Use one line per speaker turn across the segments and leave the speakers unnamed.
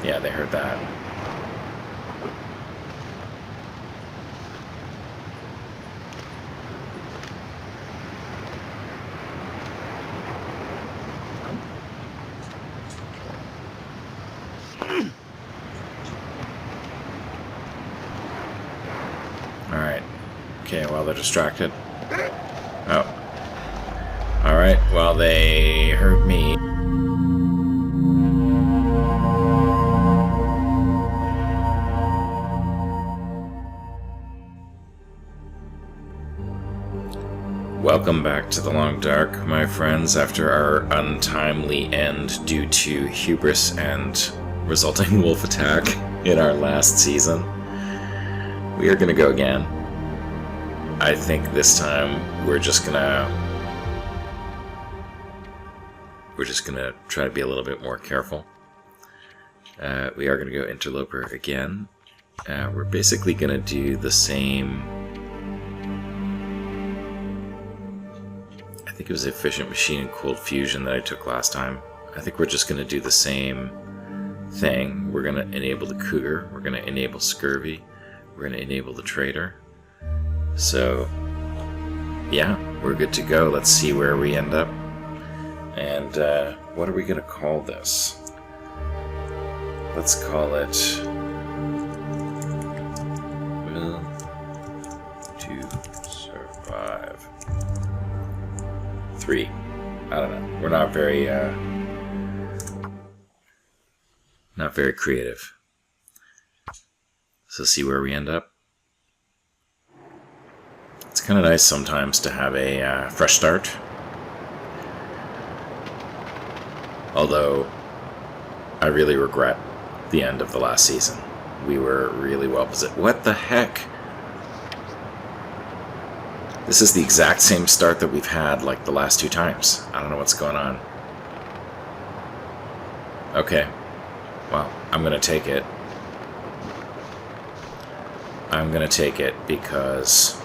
Yeah, they heard that. Alright. Okay, well, they're distracted. Oh. Alright, well, they heard me. Welcome back to the Long Dark, my friends, after our untimely end due to hubris and resulting wolf attack in our last season. We are gonna go again. I think this time we're just gonna try to be a little bit more careful. We are gonna go Interloper again. We're basically gonna do the same. I think it was Efficient Machine and Cold Fusion that I took last time. I think we're just gonna do the same thing. We're gonna enable the Cougar. We're gonna enable Scurvy. We're going to enable the Trader. So, yeah, we're good to go. Let's see where we end up. And what are we going to call this? Let's call it Will to Survive 3. I don't know. We're not very creative. So see where we end up. It's kind of nice sometimes to have a fresh start. Although, I really regret the end of the last season. We were really well positioned. What the heck? This is the exact same start that we've had like the last 2 times. I don't know what's going on. Okay. Well, I'm going to take it. I'm going to take it because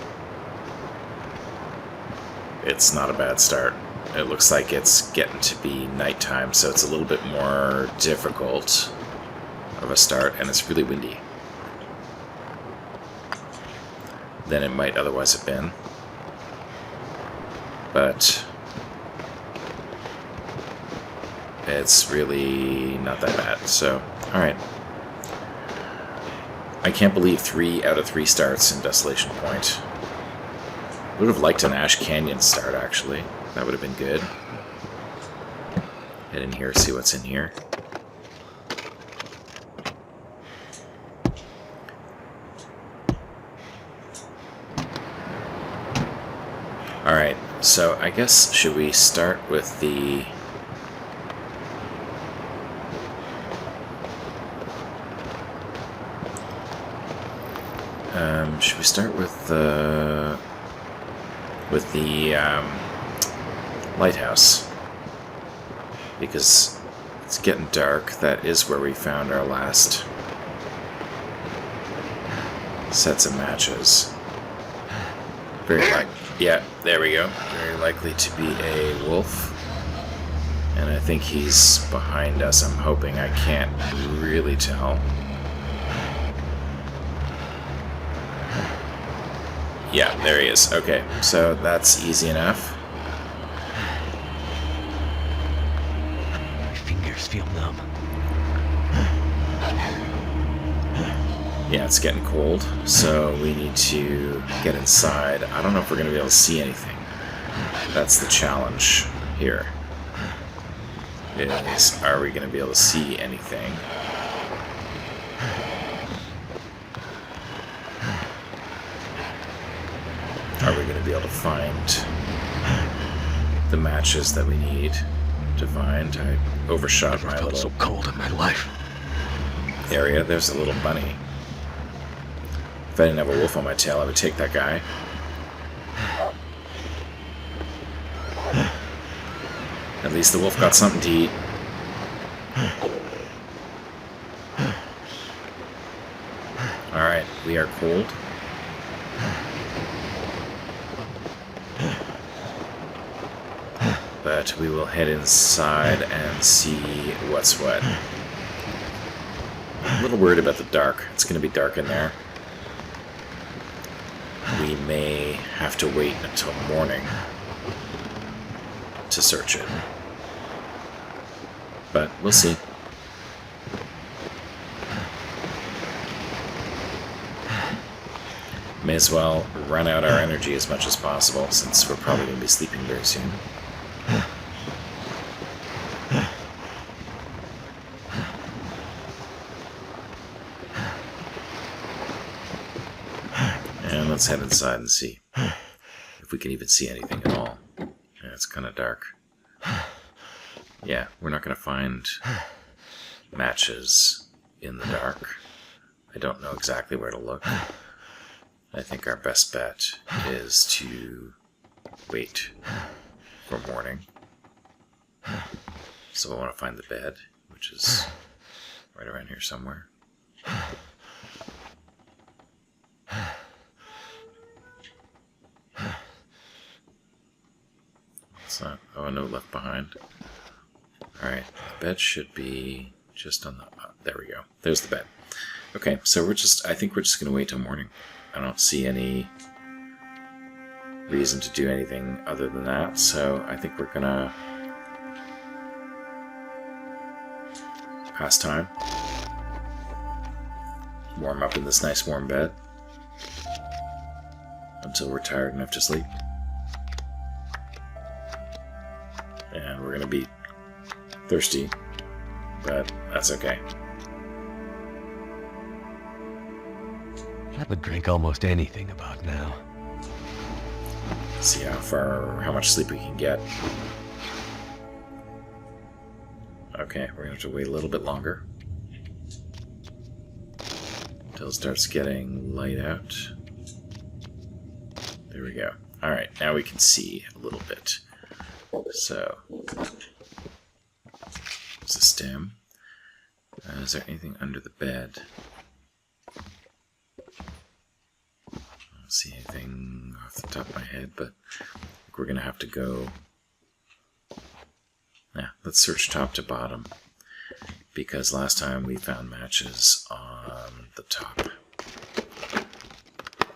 it's not a bad start. It looks like it's getting to be nighttime, so it's a little bit more difficult of a start, and it's really windy than it might otherwise have been. But it's really not that bad, so alright. I can't believe 3 out of 3 starts in Desolation Point. Would have liked an Ash Canyon start, actually. That would have been good. Head in here, see what's in here. Alright, so I guess, should we start with the... should we start with the lighthouse? Because it's getting dark. That is where we found our last sets of matches. Yeah, there we go. Very likely to be a wolf. And I think he's behind us, I'm hoping. I can't really tell. Yeah, there he is. Okay, so that's easy enough.
My fingers feel numb.
Yeah, it's getting cold, so we need to get inside. I don't know if we're going to be able to see anything. That's the challenge here. Are we going to be able to see anything? Are we going to be able to find the matches that we need to find? I overshot my little
so cold in my life.
area. There's a little bunny. If I didn't have a wolf on my tail, I would take that guy. At least the wolf got something to eat. Alright, we are cold. But we will head inside and see what's what. a little worried about the dark. It's going to be dark in there. We may have to wait until morning to search it. But we'll see. May as well run out our energy as much as possible, since we're probably going to be sleeping very soon. And let's head inside and see if we can even see anything at all. Yeah, it's kind of dark. Yeah, we're not going to find matches in the dark. I don't know exactly where to look. I think our best bet is to wait for morning. So I want to find the bed, which is right around here somewhere. What's that? Oh, no left behind. Alright, the bed should be just on the... there we go. There's the bed. Okay, so I think we're just going to wait till morning. I don't see any reason to do anything other than that, so I think we're gonna pass time. Warm up in this nice warm bed until we're tired enough to sleep. And we're gonna be thirsty, but that's okay.
I would drink almost anything about now.
See how much sleep we can get. Okay, we're gonna have to wait a little bit longer until it starts getting light out. There we go. Alright, now we can see a little bit. So, there's a stem. Is there anything under the bed? I don't see anything off the top of my head, but I think we're going to have to go... Yeah, let's search top to bottom, because last time we found matches on the top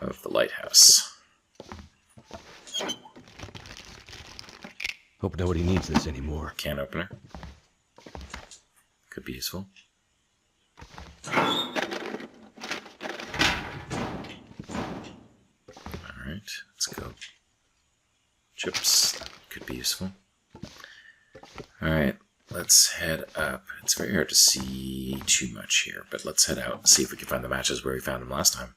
of the lighthouse.
Hope nobody needs this anymore.
Can opener. Could be useful. Alright, let's go. Chips. That could be useful. Alright, let's head up. It's very hard to see too much here, but let's head out and see if we can find the matches where we found them last time.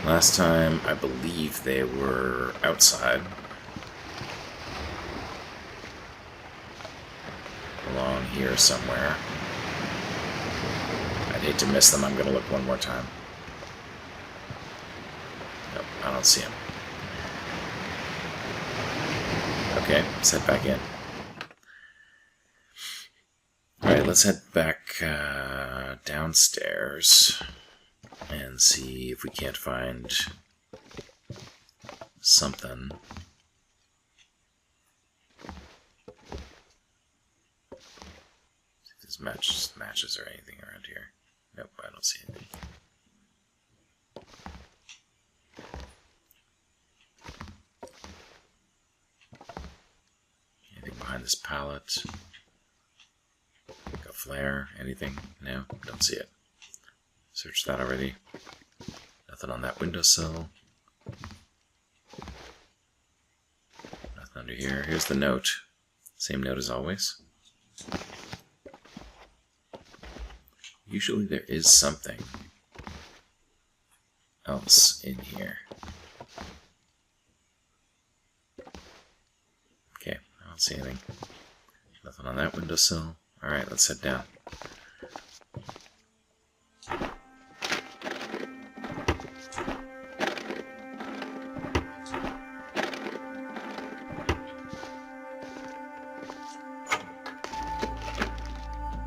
Last time, I believe they were outside. Along here somewhere. I'd hate to miss them. I'm going to look one more time. Nope, I don't see them. Okay, let's head back in. Alright, let's head back downstairs and see if we can't find something. See if there's matches or anything around here. Nope, I don't see anything. Anything behind this pallet? Like a flare? Anything? No, don't see it. Searched that already. Nothing on that windowsill. Nothing under here. Here's the note. Same note as always. Usually there is something else in here. Okay, I don't see anything. Nothing on that windowsill. Alright, let's head down.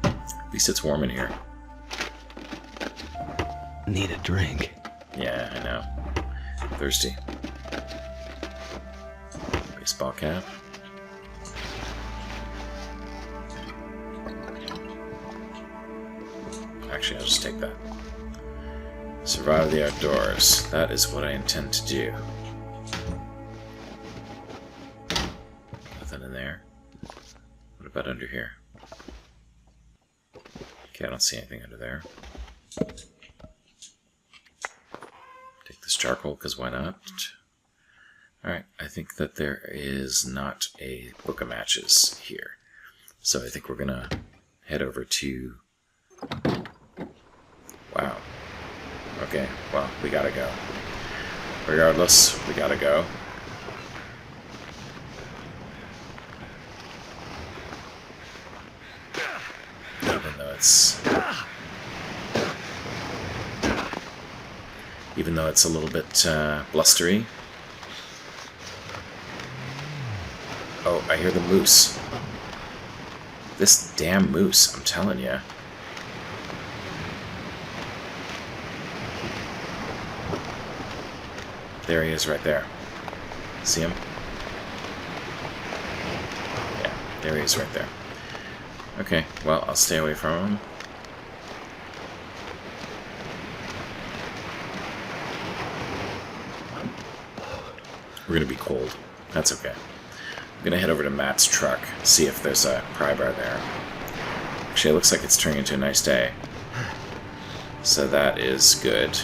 At least it's warm in here.
Need a drink.
Yeah, I know. Thirsty. Baseball cap. Actually, I'll just take that. Survive the outdoors. That is what I intend to do. Nothing in there. What about under here? Okay, I don't see anything under there. Take this charcoal, because why not? Alright, I think that there is not a book of matches here. So I think we're gonna head over to... Wow. Okay, well, we gotta go. Regardless, we gotta go. Even though it's a little bit blustery. Oh, I hear the moose. This damn moose, I'm telling you. There he is right there. See him? Yeah, there he is right there. Okay, well, I'll stay away from him. We're gonna be cold. That's okay. I'm gonna head over to Matt's truck, see if there's a pry bar there. Actually, it looks like it's turning into a nice day. So that is good.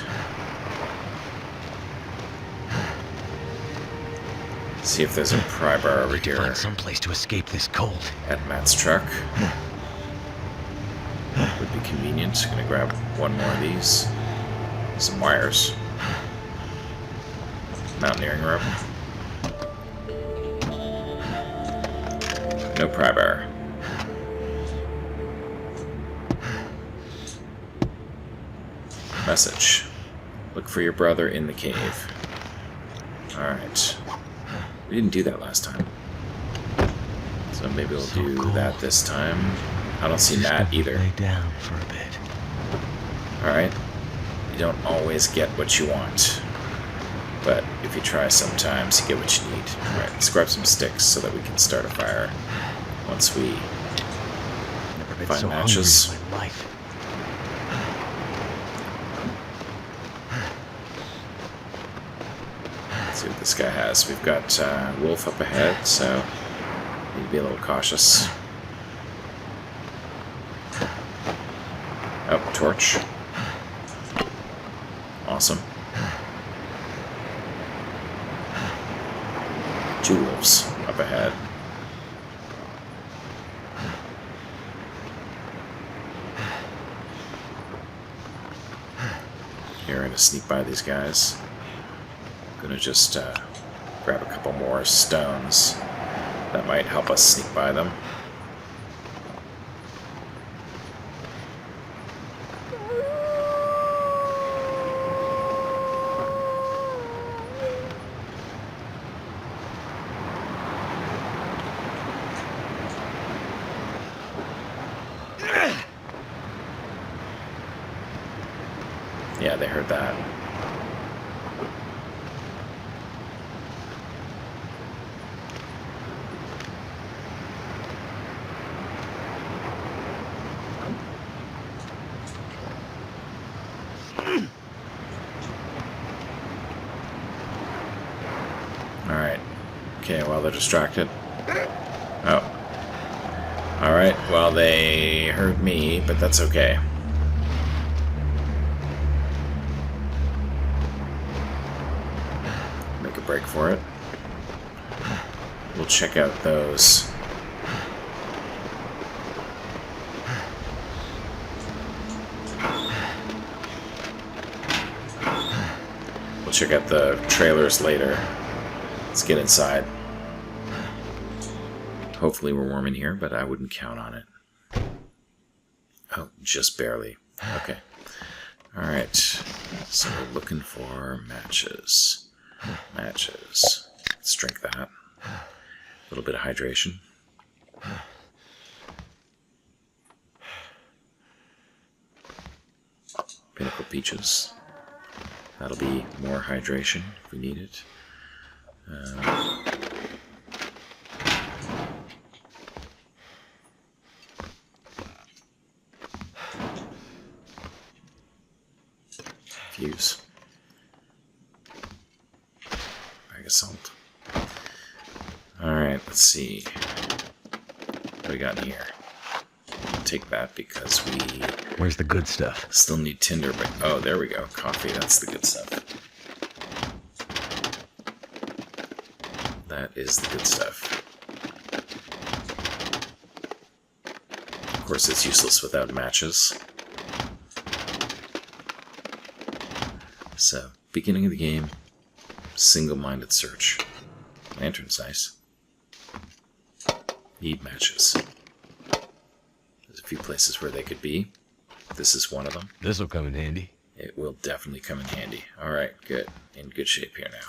See if there's a pry bar over here.
Find some place to escape this cold.
At Matt's truck. Would be convenient. Gonna grab one more of these. Some wires. Mountaineering rope. No pry bar. Message. Look for your brother in the cave. Alright. We didn't do that last time. So maybe we'll do that this time. I don't see Matt either.
Lay down for a bit.
Alright. You don't always get what you want. But if you try sometimes, you get what you need. Alright, let's grab some sticks so that we can start a fire once we find matches.
In my life.
Let's see what this guy has. We've got wolf up ahead, so need to be a little cautious. Oh, torch. Awesome. 2 wolves up ahead. Here, we're gonna sneak by these guys. Gonna just grab a couple more stones. That might help us sneak by them. Yeah, they heard that. Alright. Okay, well, they're distracted. Oh. Alright, well, they heard me, but that's okay. Make a break for it. We'll check out those. We'll check out the trailers later. Let's get inside. Hopefully we're warm in here, but I wouldn't count on it. Oh, just barely. Okay. Alright. So we're looking for matches. Matches. Let's drink that. A little bit of hydration. Pinnacle peaches. That'll be more hydration if we need it. fuse. Bag of salt. Alright, let's see. What do we got in here? I'll take that because we...
Where's the good stuff?
Still need tinder, but... Oh, there we go. Coffee, that's the good stuff. That is the good stuff. Of course, it's useless without matches. So, beginning of the game, single-minded search. Lantern's nice. Need matches. There's a few places where they could be. This is one of them.
This'll come in handy.
It will definitely come in handy. Alright, good. In good shape here now.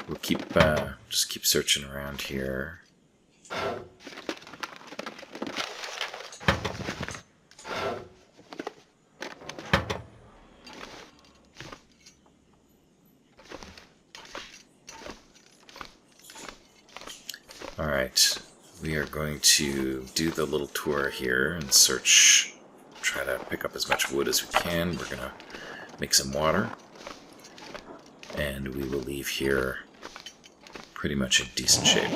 We'll keep, just keep searching around here. Alright, we are going to do the little tour here and search, try to pick up as much wood as we can. We're going to make some water, and we will leave here pretty much in decent shape.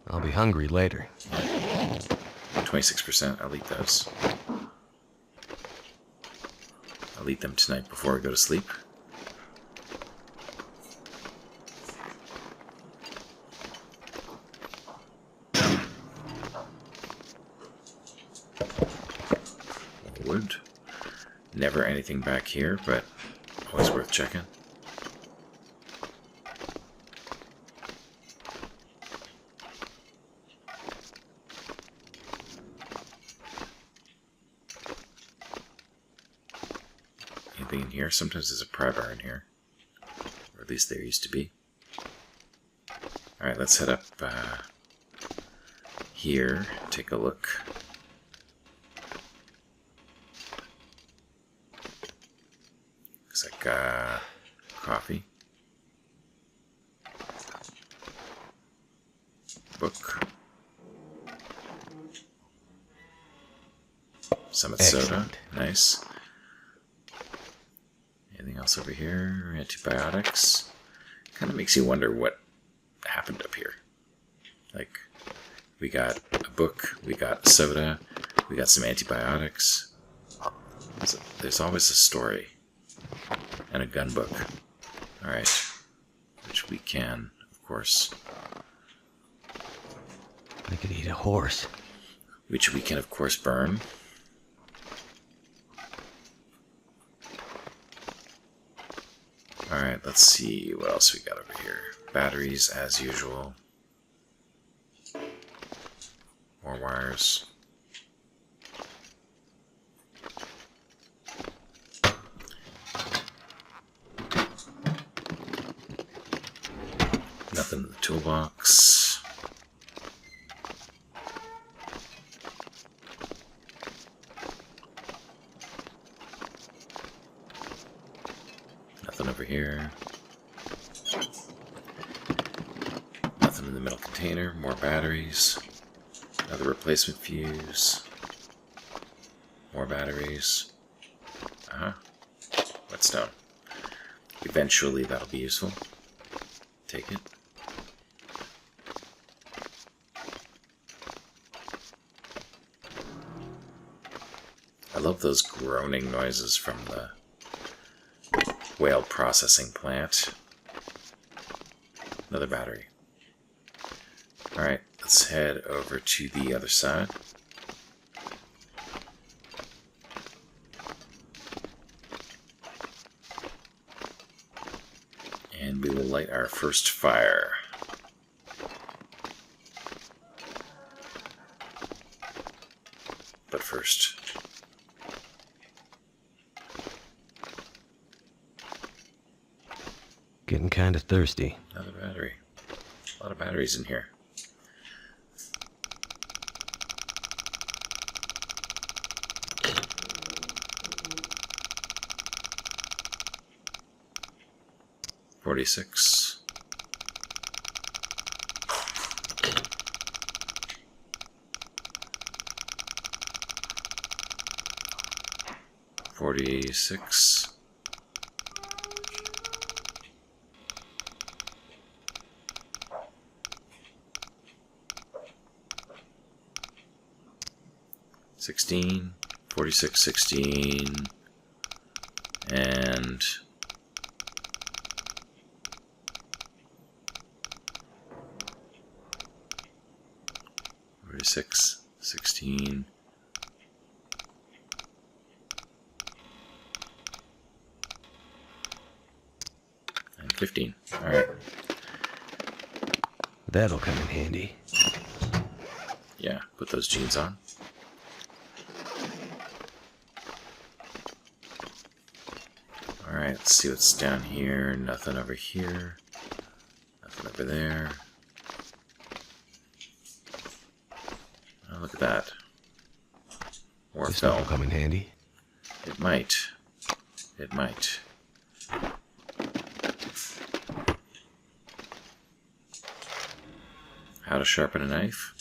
I'll be hungry later.
26%, I'll eat those. I'll eat them tonight before I go to sleep. Wood. Never anything back here, but always worth checking. Anything in here? Sometimes there's a pry bar in here. Or at least there used to be. Alright, let's head up here, take a look. Looks like coffee. Book. Summit soda. Nice. Anything else over here? Antibiotics. Kind of makes you wonder what happened up here. Like, we got a book, we got soda, we got some antibiotics. So there's always a story. And a gun book. Alright. Which we can, of course.
I could eat a horse.
Which we can, of course, burn. Alright, let's see what else we got over here. Batteries, as usual. More wires. Nothing in the toolbox. Nothing over here. Nothing in the middle container. More batteries. Another replacement fuse. More batteries. Whetstone. Eventually that'll be useful. Take it. I love those groaning noises from the whale processing plant. Another battery. Alright, let's head over to the other side. And we will light our first fire. But first...
Getting kind of thirsty.
Another battery. A lot of batteries in here. $46. 46. $16, 46, 16, and 46, 16, and 15. All right.
That'll come in handy.
Yeah, put those jeans on. Alright, let's see what's down here. Nothing over here. Nothing over there. Oh, look at that. More
This will
film.
come in handy.
It might. It might. How to sharpen a knife?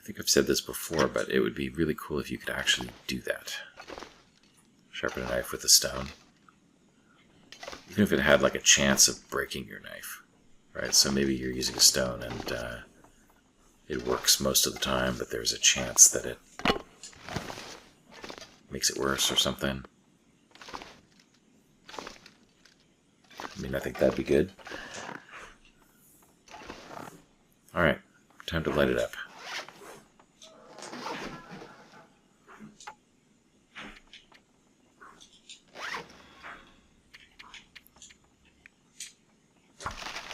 I think I've said this before, but it would be really cool if you could actually do that. Sharpen a knife with a stone. Even if it had like a chance of breaking your knife. Right, so maybe you're using a stone and it works most of the time, but there's a chance that it makes it worse or something. I mean, I think that'd be good. Alright, time to light it up.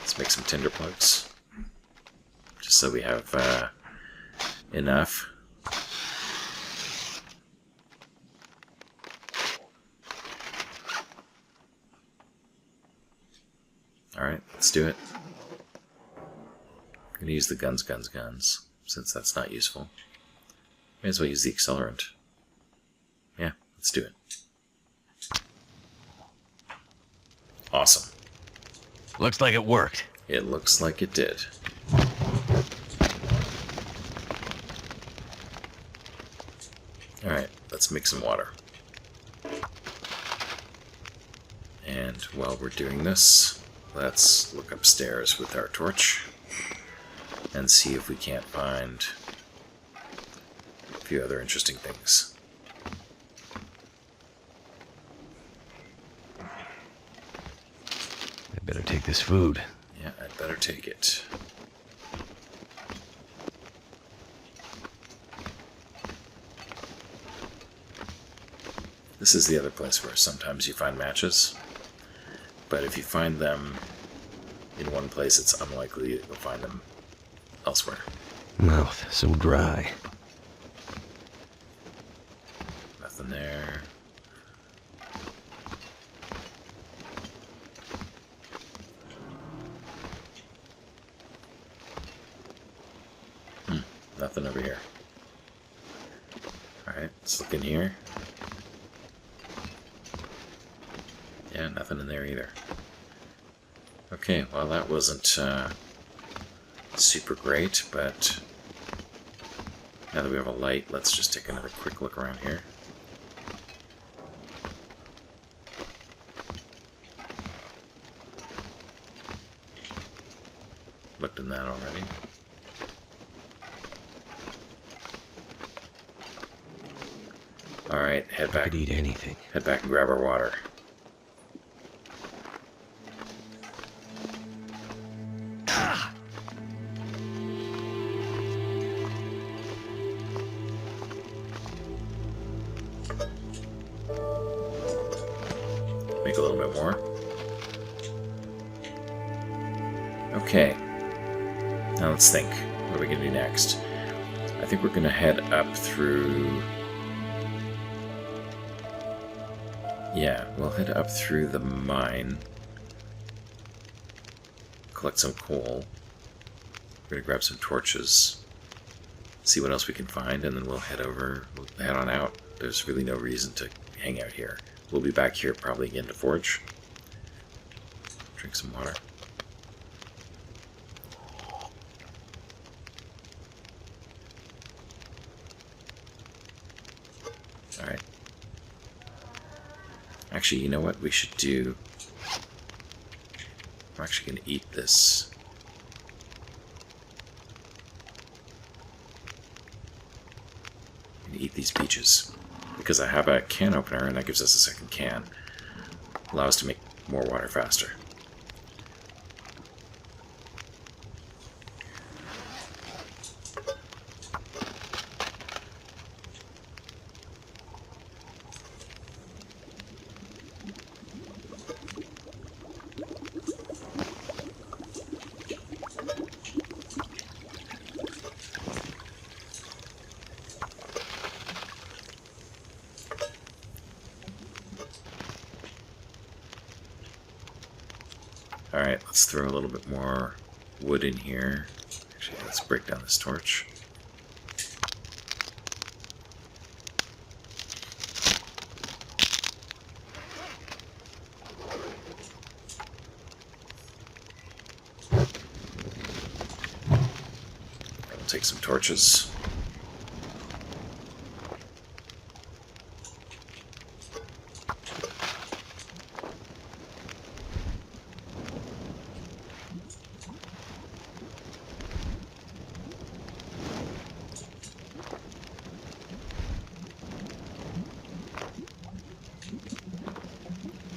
Let's make some tinder plugs, just so we have enough. Alright, let's do it. I'm going to use the guns, since that's not useful. May as well use the accelerant. Yeah, let's do it. Awesome.
Looks like it worked.
It looks like it did. Alright, let's make some water. And while we're doing this, let's look upstairs with our torch and see if we can't find a few other interesting things.
I better take this food.
Yeah, I'd better take it. This is the other place where sometimes you find matches, but if you find them in one place, it's unlikely that you'll find them elsewhere.
Mouth so dry.
Nothing there. Nothing over here. Alright, let's look in here. Yeah, nothing in there either. Okay, well that wasn't super great, but now that we have a light, let's just take another quick look around here. Looked in that already. Alright, head back.
I could eat anything.
Head back and grab our water. Make a little bit more. Okay. Now let's think. What are we going to do next? I think we're going to head up through... Yeah, we'll head up through the mine. Collect some coal. We're going to grab some torches. See what else we can find, and then we'll head on out. There's really no reason to hang out here. We'll be back here probably again to forge. Drink some water. Actually, you know what we should do? I'm actually going to eat this. I'm going to eat these peaches. Because I have a can opener, and that gives us a second can. Allow us to make more water faster. Alright, let's throw a little bit more wood in here. Actually, let's break down this torch. We'll take some torches.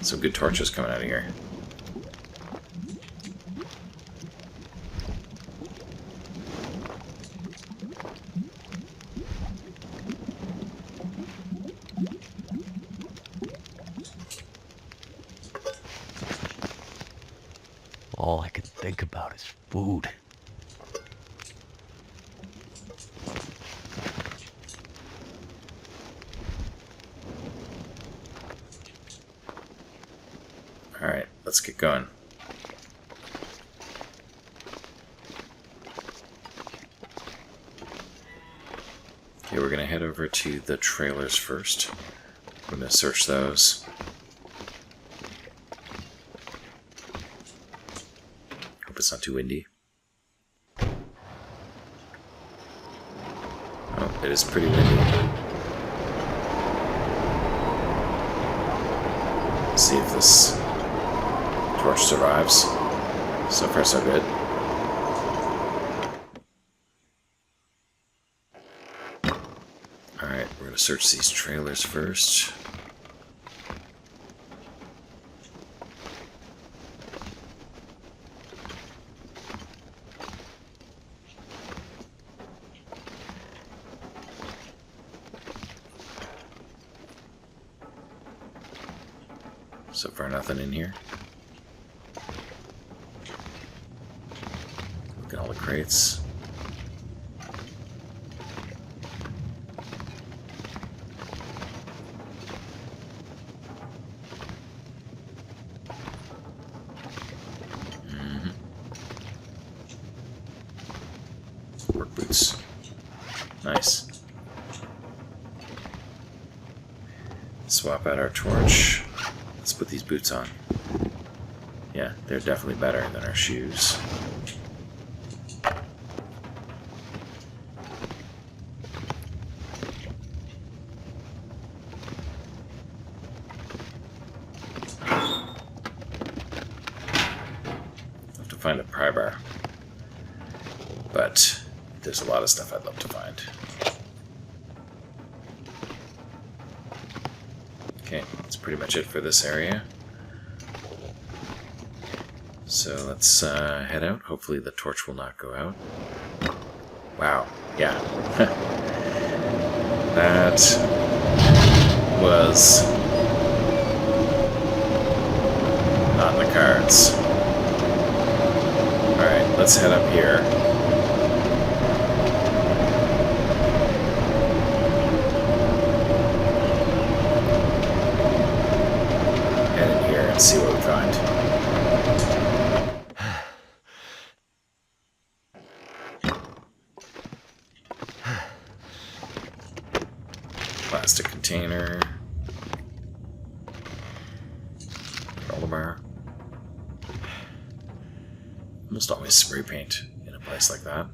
Some good torches coming out of here.
All I can think about is food.
Alright, let's get going. Okay, we're going to head over to the trailers first. We're going to search those. Hope it's not too windy. Oh, it is pretty windy. Let's see if this torch survives. So far, so good. Alright, we're going to search these trailers first. So far, nothing in here. Look at all the crates. Work boots. Nice. Swap out our torch. Let's put these boots on. Yeah, they're definitely better than our shoes. Have to find a pry bar. But there's a lot of stuff I'd love to find. Okay, that's pretty much it for this area. So let's head out. Hopefully the torch will not go out. Wow, yeah. That was not in the cards. Alright, let's head up here. And see what we find. Plastic container. Granola bar. Almost always spray paint in a place like that.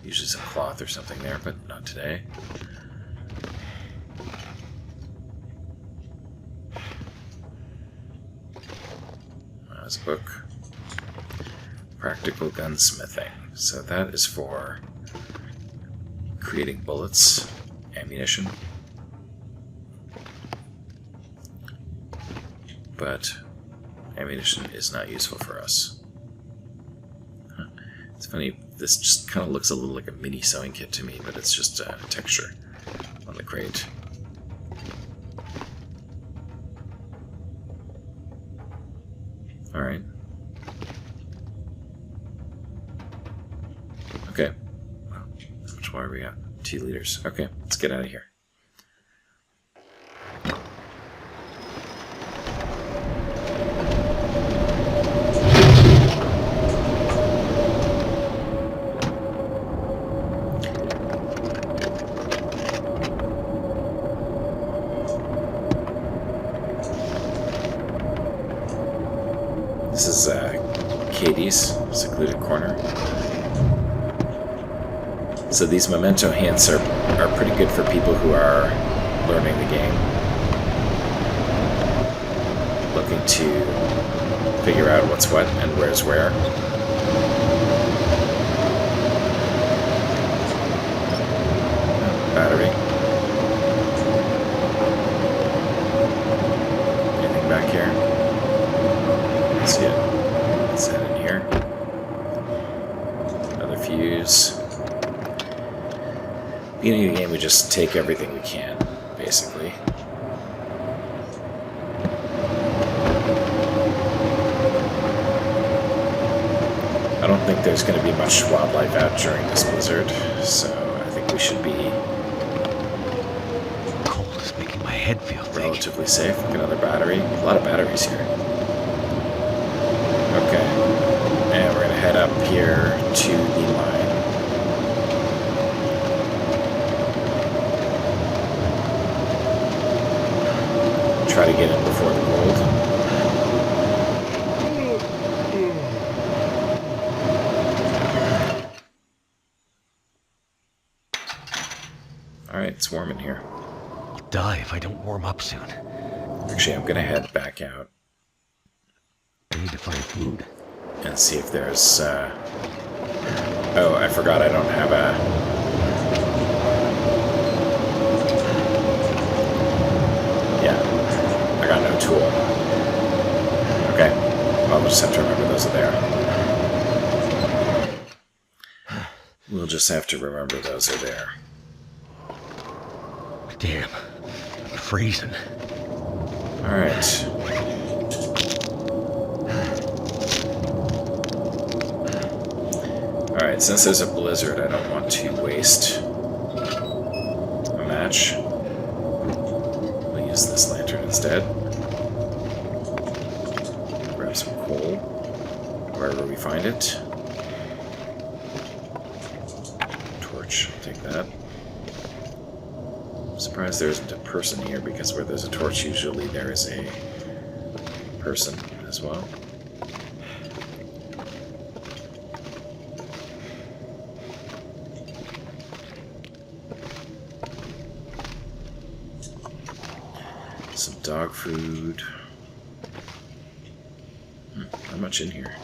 Usually some cloth or something there, but not today. has a book. Practical gunsmithing. So that is for creating bullets, ammunition. But ammunition is not useful for us. Huh. It's funny, this just kind of looks a little like a mini sewing kit to me, but it's just a texture on the crate. Alright. Okay. Well, how much water we got? 2 liters. Okay, let's get out of here. This is Katie's secluded corner. So these memento hints are pretty good for people who are learning the game, looking to figure out what's what and where's where. Battery. Anything back here? Let's see it. Let's head in here. Another fuse. Beginning of the game, we just take everything we can, basically. I don't think there's going to be much wildlife out during this blizzard, so I think we should be
Cold is making my head feel thick.
relatively safe. Look, another battery. A lot of batteries here. Okay. And we're going to head up here to the mine. Try to get in before the cold. Alright, it's warm in here.
I'll die if I don't warm up soon.
Actually, I'm gonna head back out
I need to find food.
and see if there's, Oh, I forgot I don't have a... Yeah, I got no tool. Okay, I'll just have to remember those are there. We'll just have to remember those are there.
Damn, I'm freezing.
Alright. Alright, since there's a blizzard, I don't want to waste a match. We'll use this lantern instead. Grab some coal, wherever we find it. Torch, I'll take that. I'm surprised there isn't a person here, because where there's a torch, usually there is a person as well. Some dog food. Not much in here.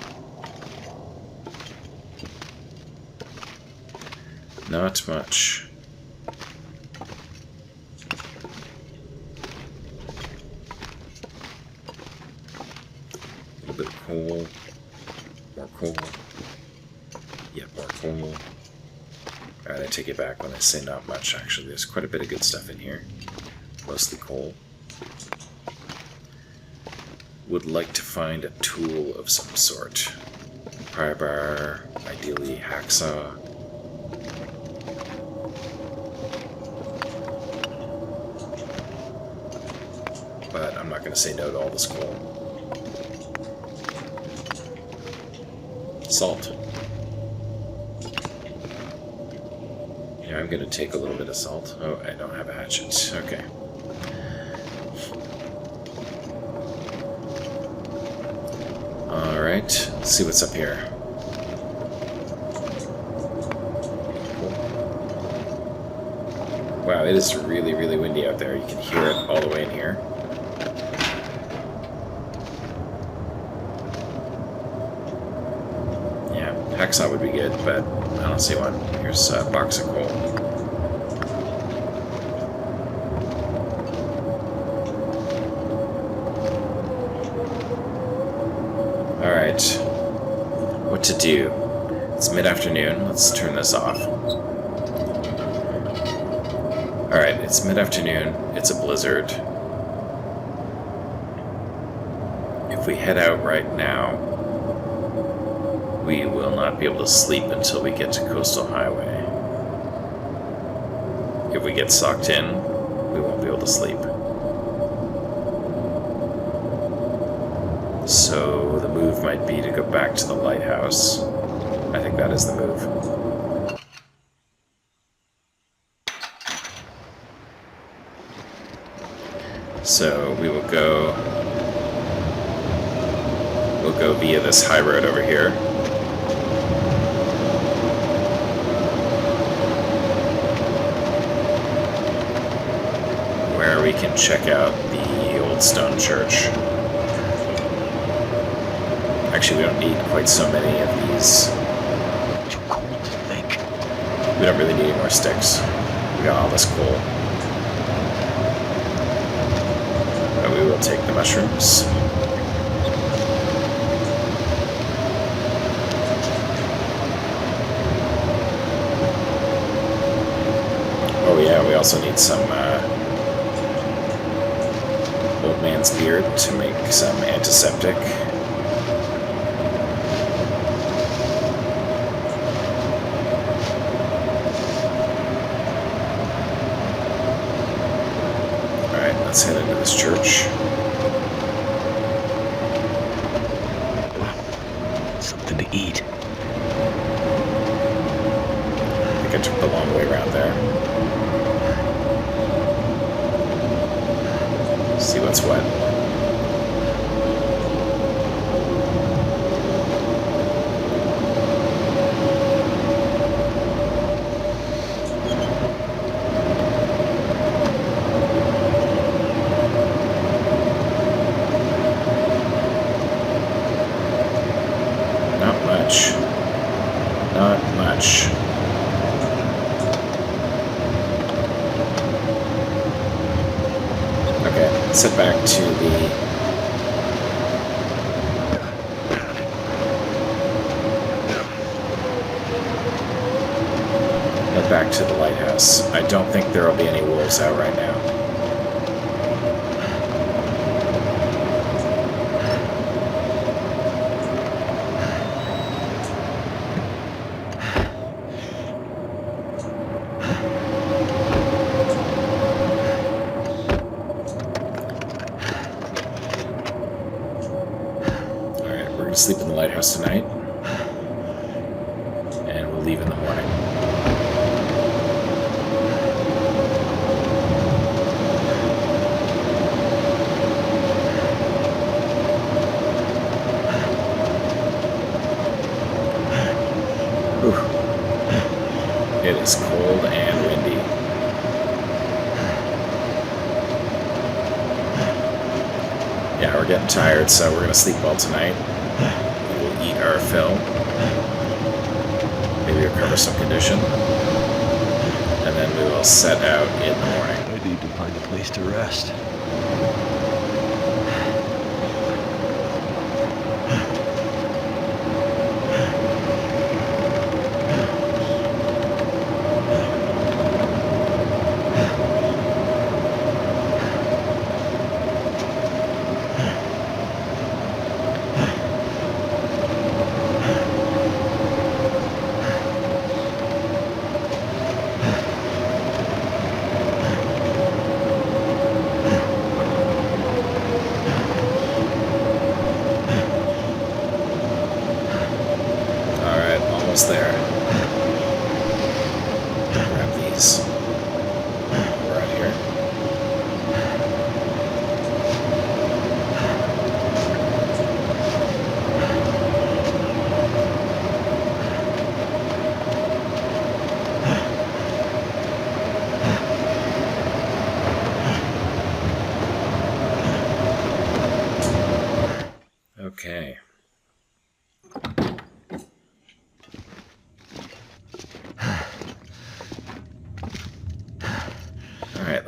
Not much. A little bit of coal. More coal. Yet more coal. Alright, I take it back when I say not much, actually. There's quite a bit of good stuff in here. Mostly coal. Would like to find a tool of some sort. Pry bar, ideally hacksaw. But I'm not going to say no to all this coal. Salt. Yeah, I'm going to take a little bit of salt. Oh, I don't have a hatchet. Okay. Alright, let's see what's up here. Wow, it is really, really windy out there. You can hear it all the way in here. hacksaw would be good, but I don't see one. Here's a box of coal. Alright. What to do? It's mid-afternoon. Let's turn this off. Alright, it's mid-afternoon. It's a blizzard. If we head out right now, we will not be able to sleep until we get to Coastal Highway. If we get sucked in, we won't be able to sleep. So the move might be to go back to the lighthouse. I think that is the move. So we will go... We'll go via this high road over here. Where we can check out the old stone church. Actually, we don't need quite so many of these.
Too cold to think.
We don't really need any more sticks. We got all this coal. But we will take the mushrooms. Oh yeah, we also need some old man's beard to make some antiseptic. Let's head into this church.
Something to eat.
I think I took the long way around there. See what's what. Not much. Okay, let's head back to the... Head back to the lighthouse. I don't think there will be any wolves out right now. Sleep in the lighthouse tonight, and we'll leave in the morning. Whew. It is cold and windy. Yeah, we're getting tired, so we're gonna sleep all tonight. We'll eat our fill. Maybe recover some condition. And then we will set out in the morning.
I need to find a place to rest.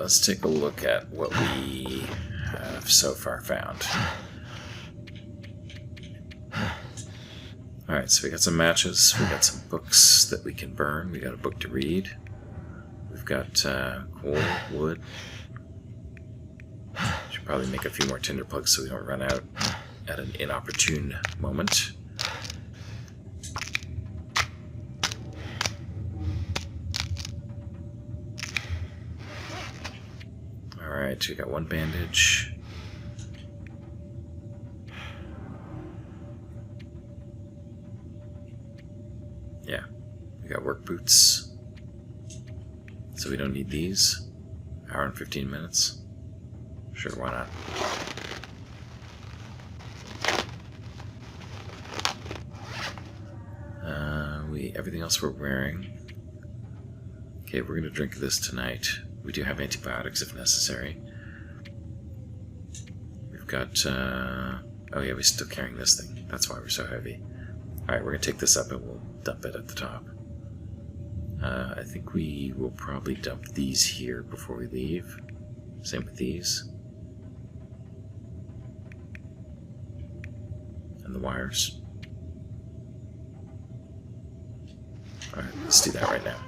let's take a look at what we have so far found. Alright, so we got some matches, we got some books that we can burn, we got a book to read, we've got coal, wood. Should probably make a few more tinder plugs so we don't run out at an inopportune moment. Alright, we got one bandage. Yeah, we got work boots. So we don't need these. Hour and 15 minutes. Sure, why not? Everything else we're wearing. Okay, we're gonna drink this tonight. We do have antibiotics if necessary. We've got, oh yeah, we're still carrying this thing. That's why we're so heavy. Alright, we're gonna take this up and we'll dump it at the top. I think we will probably dump these here before we leave. Same with these. And the wires. Alright, let's do that right now.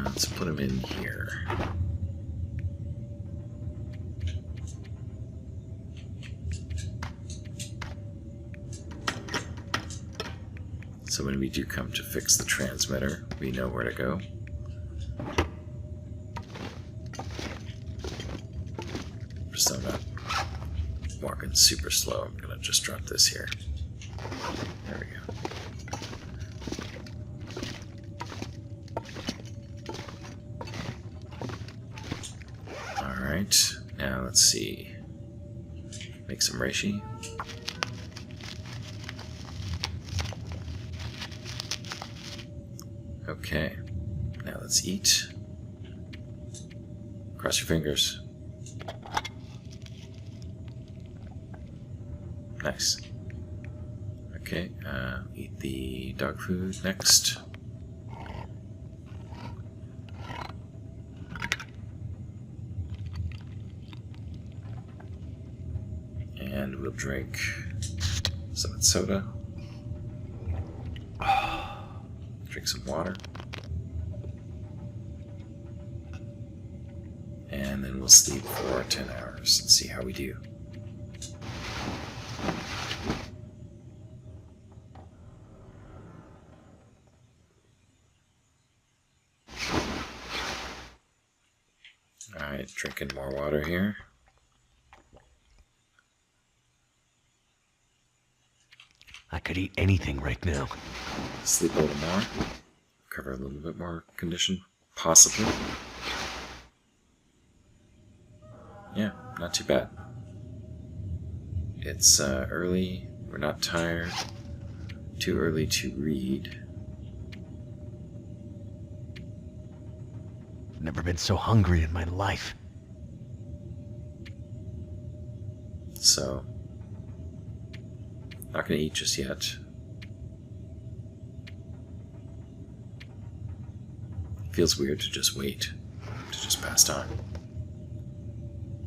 Let's put them in here. So when we do come to fix the transmitter, we know where to go. So I'm not walking super slow. I'm gonna just drop this here. There we go. Alright, now let's see. Make some reishi. Okay, now let's eat. Cross your fingers. Nice. Okay, eat the dog food next. And we'll drink some soda. Drink some water. And then we'll sleep for 10 hours and see how we do. Alright, drinking more water here.
I could eat anything right now.
Sleep a little more. Cover a little bit more condition, possibly. Yeah, not too bad. It's early, we're not tired. Too early to read.
Never been so hungry in my life.
So, not gonna eat just yet. Feels weird to just wait, to just pass time.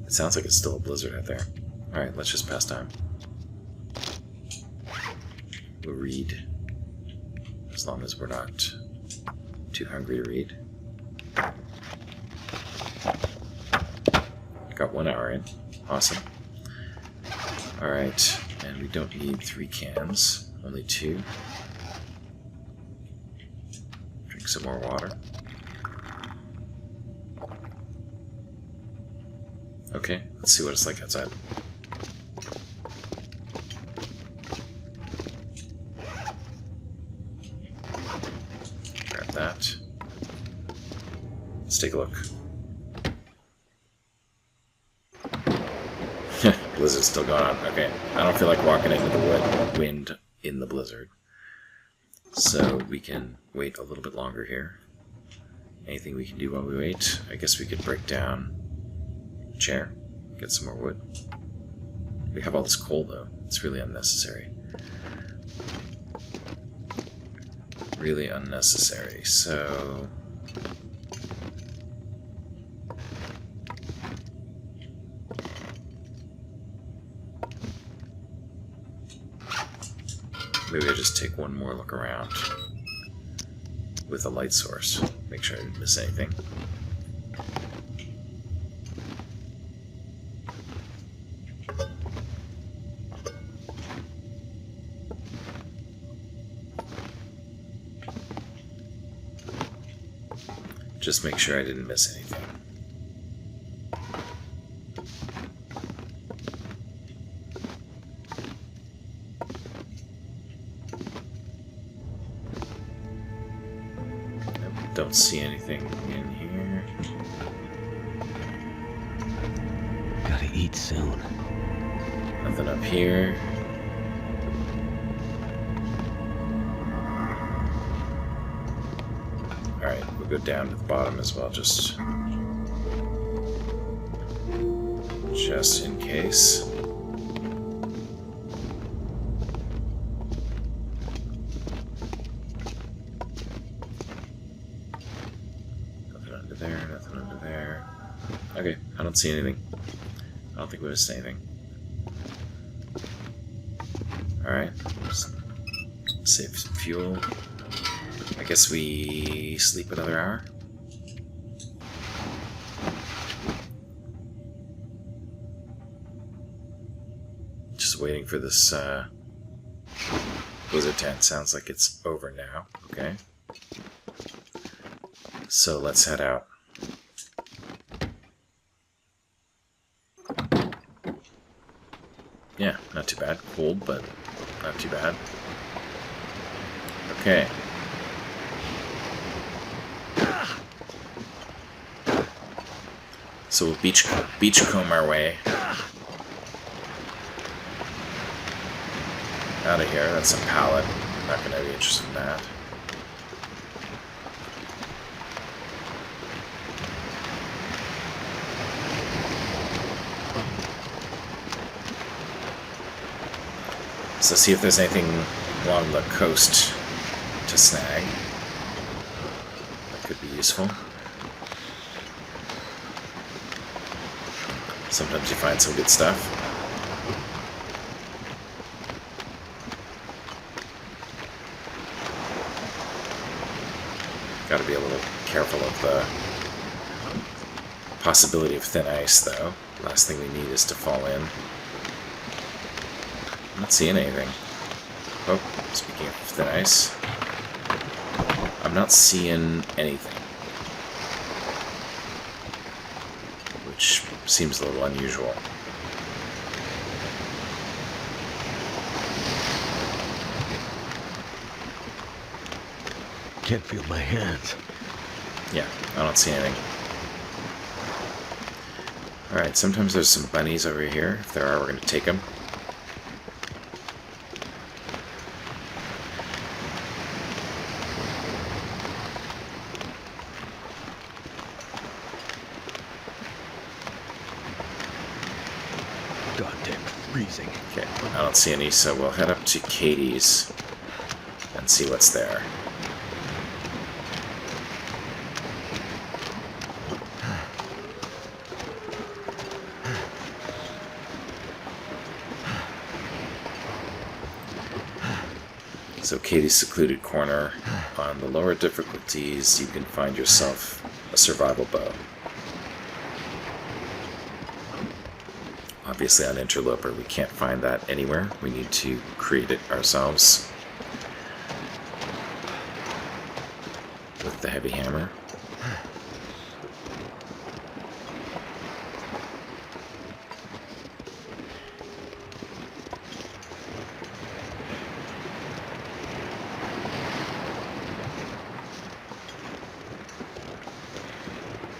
It sounds like it's still a blizzard out there. Alright, let's just pass time. We'll read, as long as we're not too hungry to read. Got 1 hour in. Awesome. Alright, and we don't need 3 cans, only 2. Drink some more water. Okay, let's see what it's like outside. Grab that. Let's take a look. Blizzard's still going on. Okay, I don't feel like walking into the wind in the blizzard. So we can wait a little bit longer here. Anything we can do while we wait? I guess we could break down a chair, get some more wood. We have all this coal though. It's really unnecessary. really unnecessary, so... maybe I just take one more look around with a light source. Make sure I didn't miss anything. Just make sure I didn't miss anything. Don't see anything in here.
Gotta eat soon.
Nothing up here. Alright, we'll go down to the bottom as well, just in case. Nothing under there. Okay, I don't see anything. I don't think we missed anything. Alright. Save some fuel. I guess we sleep another hour. Just waiting for this blizzard tent. Sounds like it's over now. Okay. So let's head out. Yeah, not too bad. Cold, but not too bad. Okay. So we'll beachcomb our way out of here. That's a pallet. Not going to be interested in that. So see if there's anything along the coast to snag. That could be useful. Sometimes you find some good stuff. Gotta be a little careful of the possibility of thin ice, though. Last thing we need is to fall in. I'm not seeing anything. Oh, speaking of thin ice, I'm not seeing anything. Which seems a little unusual.
Can't feel my hands.
Yeah, I don't see anything. Alright, sometimes there's some bunnies over here. If there are, we're going to take them.
Goddamn freezing.
Okay, I don't see any, so we'll head up to Katie's and see what's there. So Katie's secluded corner. On the lower difficulties, you can find yourself a survival bow. Obviously on Interloper we can't find that anywhere. We need to create it ourselves with the heavy hammer.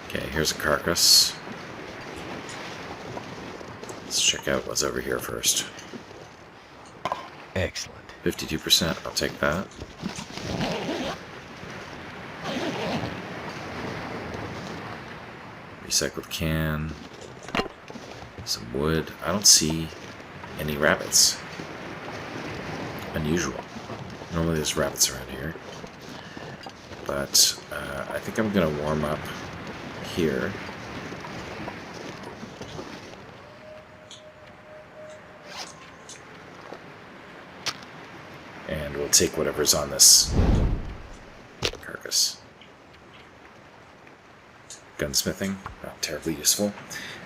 Okay, here's a carcass. Let's check out what's over here first.
Excellent.
52%, I'll take that. Recycled can. Some wood. I don't see any rabbits. Unusual. Normally there's rabbits around here. but I think I'm going to warm up here. And we'll take whatever's on this carcass. Gunsmithing, not terribly useful.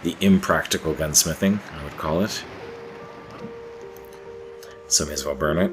The impractical gunsmithing, I would call it. So may as well burn it.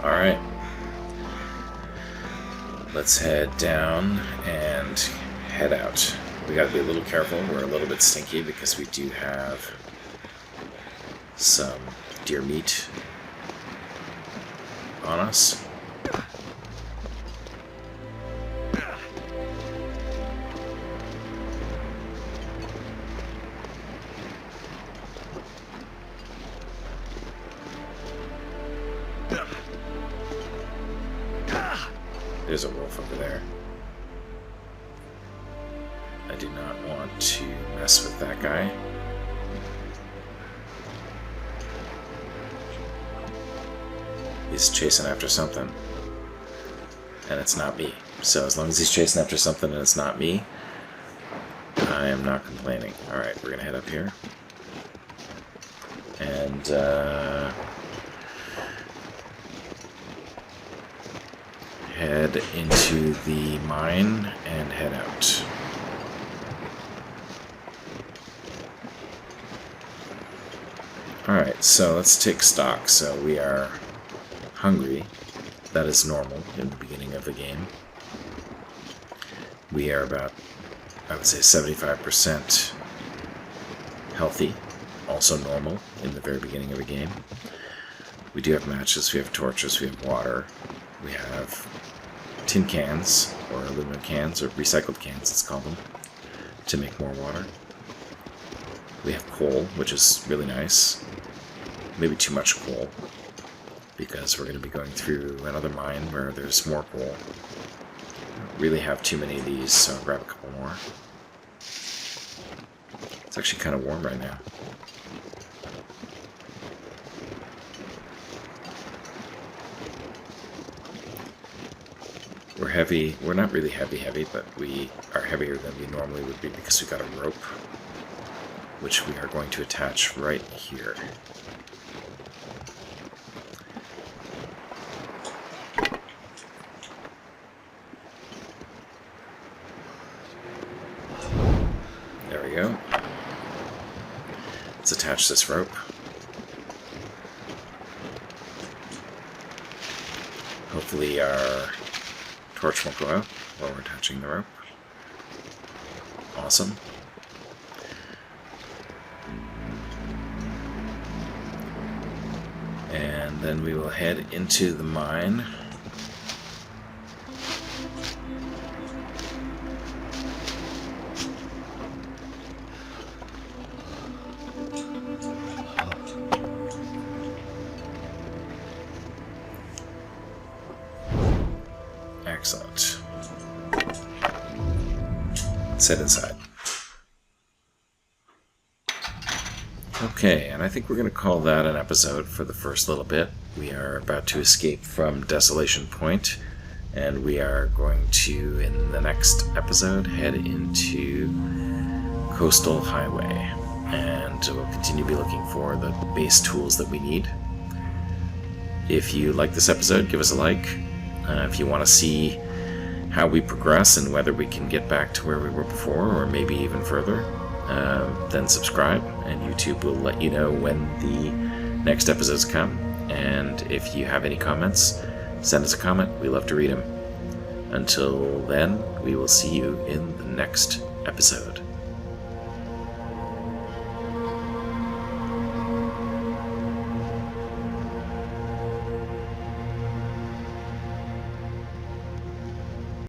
Alright, let's head down and head out. We gotta be a little careful, we're a little bit stinky because we do have some deer meat on us. There's a wolf over there. I do not want to mess with that guy. He's chasing after something. And it's not me. So as long as he's chasing after something and it's not me, I am not complaining. Alright, we're gonna head up here. And, head into the mine and head out. Alright, so let's take stock. So we are hungry. That is normal in the beginning of the game. We are about, I would say, 75% healthy. Also normal in the very beginning of the game. We do have matches, we have torches, we have water. We have tin cans, or aluminum cans, or recycled cans, let's call them, to make more water. We have coal, which is really nice. Maybe too much coal, because we're going to be going through another mine where there's more coal. Don't really have too many of these, so I'll grab a couple more. It's actually kind of warm right now. We're heavy. We're not really heavy, but we are heavier than we normally would be because we got a rope, which we are going to attach right here. There we go. Let's attach this rope. Hopefully our torch won't go out while we're attaching the rope. Awesome. And then we will head into the mine. Excellent. Let's head inside. Okay, and I think we're going to call that an episode for the first little bit. We are about to escape from Desolation Point, and we are going to, in the next episode, head into Coastal Highway. And we'll continue to be looking for the base tools that we need. If you like this episode, give us a like. If you want to see how we progress and whether we can get back to where we were before, or maybe even further, then subscribe, and YouTube will let you know when the next episodes come. And if you have any comments, send us a comment. We love to read them. Until then, we will see you in the next episode.